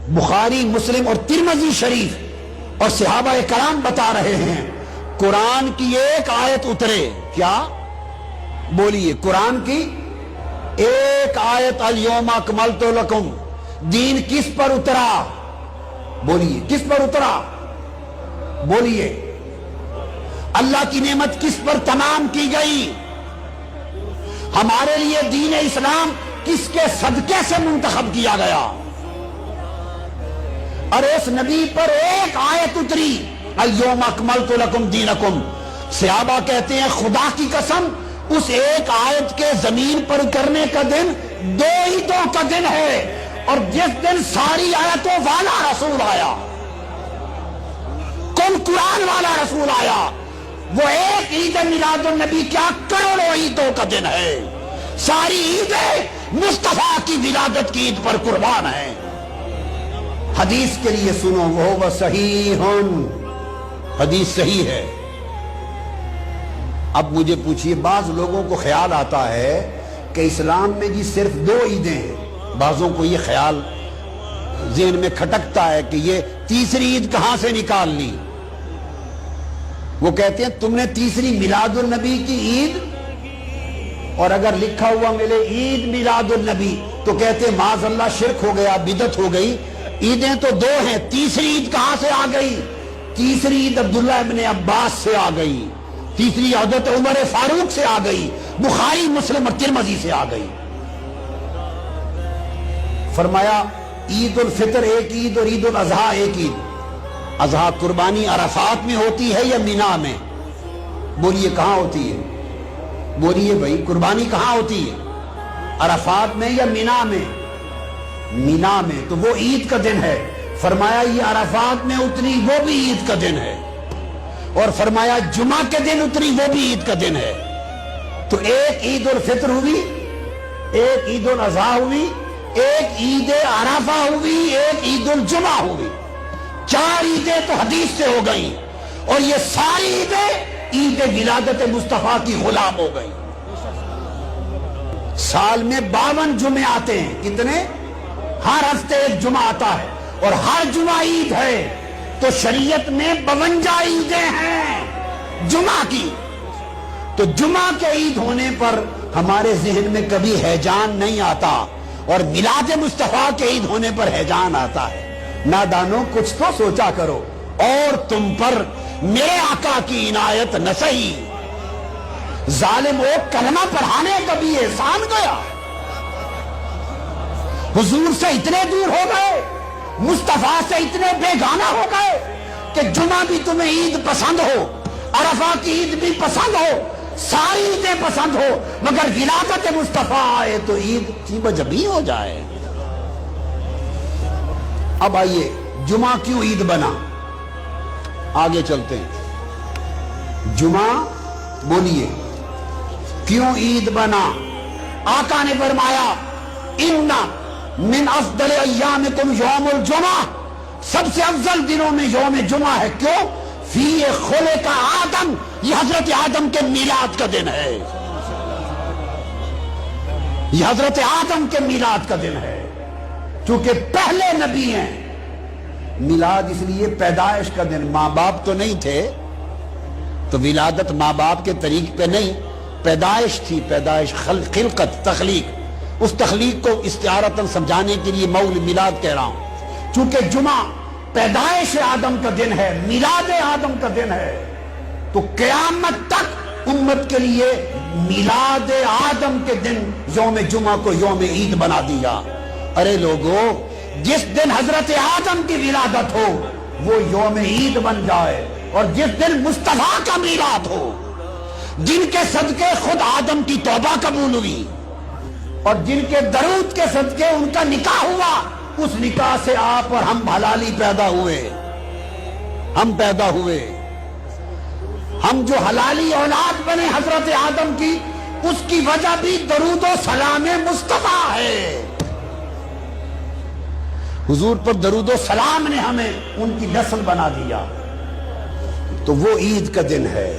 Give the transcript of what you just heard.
بخاری، مسلم اور ترمذی شریف اور صحابہ کرام بتا رہے ہیں قرآن کی ایک آیت اترے، کیا بولیے؟ قرآن کی ایک آیت الیوم اکملت لکم، دین کس پر اترا؟ بولیے کس پر اترا؟ بولیے اللہ کی نعمت کس پر تمام کی گئی؟ ہمارے لیے دین اسلام کس کے صدقے سے منتخب کیا گیا؟ اور اس نبی پر ایک آیت اتری، الیوم اکملت لکم دینکم۔ صحابہ کہتے ہیں خدا کی قسم اس ایک آیت کے زمین پر اترنے کا دن 2 عیدوں کا دن ہے، اور جس دن ساری آیتوں والا رسول آیا، کل قرآن والا رسول آیا، وہ ایک عید میلاد النبی کیا کروڑوں عیدوں کا دن ہے۔ ساری عیدیں مصطفیٰ کی ولادت کی عید پر قربان ہیں۔ حدیث کے لیے سنو، وہ صحیح، حدیث صحیح ہے۔ اب مجھے پوچھئے، بعض لوگوں کو خیال آتا ہے کہ اسلام میں جی صرف 2 عیدیں ہیں۔ بعضوں کو یہ خیال ذہن میں کھٹکتا ہے کہ یہ تیسری عید کہاں سے نکال لی۔ وہ کہتے ہیں تم نے تیسری میلاد النبی کی عید، اور اگر لکھا ہوا ملے عید میلاد النبی تو کہتے ہیں معاذ اللہ شرک ہو گیا، بدعت ہو گئی۔ عیدیں تو 2 ہیں، تیسری عید کہاں سے آ گئی؟ تیسری عید عبداللہ ابن عباس سے آ گئی، تیسری حضرت عمر فاروق سے آ گئی، بخاری، مسلم اور ترمذی سے آ گئی۔ فرمایا عید الفطر ایک عید اور عید الاضحیٰ ایک عید۔ اضحیٰ قربانی عرفات میں ہوتی ہے یا مینا میں؟ بولیے کہاں ہوتی ہے؟ بولیے بھائی قربانی کہاں ہوتی ہے؟ عرفات میں یا مینا میں؟ مینا میں، تو وہ عید کا دن ہے۔ فرمایا یہ عرفات میں اتری وہ بھی عید کا دن ہے، اور فرمایا جمعہ کے دن اتری وہ بھی عید کا دن ہے۔ تو ایک عید الفطر ہوئی، ایک عید الاضحیٰ ہوئی، ایک عید عرفہ ہوئی، ایک عید الجمعہ ہوئی۔ 4 عیدیں تو حدیث سے ہو گئیں، اور یہ ساری عیدیں عید ولادت مصطفیٰ کی غلام ہو گئی۔ سال میں 52 جمعے آتے ہیں، کتنے؟ ہر ہفتے ایک جمعہ آتا ہے، اور ہر جمعہ عید ہے، تو شریعت میں 52 عیدیں ہیں جمعہ کی۔ تو جمعہ کے عید ہونے پر ہمارے ذہن میں کبھی ہیجان نہیں آتا، اور میلاد مصطفیٰ کے عید ہونے پر ہیجان آتا ہے۔ نادانوں کچھ تو سوچا کرو، اور تم پر میرے آقا کی عنایت نہ سہی، ظالم وہ کلمہ پڑھانے کا بھی احسان گیا، حضور سے اتنے دور ہو گئے، مصطفیٰ سے اتنے بیگانہ ہو گئے کہ جمعہ بھی تمہیں عید پسند ہو، عرفہ کی عید بھی پسند ہو، ساری عیدیں پسند ہو، مگر ولادت مصطفیٰ آئے تو عید کی بجبی ہو جائے۔ اب آئیے جمعہ کیوں عید بنا؟ آگے چلتے ہیں۔ جمعہ بولیے کیوں عید بنا؟ آقا نے فرمایا ان من افضل ایامکم یوم الجمعہ، سب سے افضل دنوں میں یوم جمعہ ہے۔ کیوں؟ فی خلق آدم، یہ حضرت آدم کے میلاد کا دن ہے، یہ حضرت آدم کے میلاد کا دن ہے، چونکہ پہلے نبی ہیں۔ میلاد اس لیے پیدائش کا دن، ماں باپ تو نہیں تھے تو ولادت ماں باپ کے طریق پہ نہیں، پیدائش تھی، پیدائش، خلقت، تخلیق۔ اس تخلیق کو استعارتاً سمجھانے کے لیے مولد میلاد کہہ رہا ہوں۔ چونکہ جمعہ پیدائش آدم کا دن ہے، میلاد آدم کا دن ہے، تو قیامت تک امت کے لیے میلاد آدم کے دن یوم جمعہ کو یوم عید بنا دیا۔ ارے لوگوں، جس دن حضرت آدم کی ولادت ہو وہ یوم عید بن جائے، اور جس دن مصطفیٰ کا میلاد ہو، جن کے صدقے خود آدم کی توبہ قبول ہوئی، اور جن کے درود کے صدقے ان کا نکاح ہوا، اس نکاح سے آپ اور ہم حلالی پیدا ہوئے، ہم پیدا ہوئے، ہم جو حلالی اولاد بنے حضرت آدم کی، اس کی وجہ بھی درود و سلام مصطفیٰ ہے۔ حضور پر درود و سلام نے ہمیں ان کی نسل بنا دیا، تو وہ عید کا دن ہے۔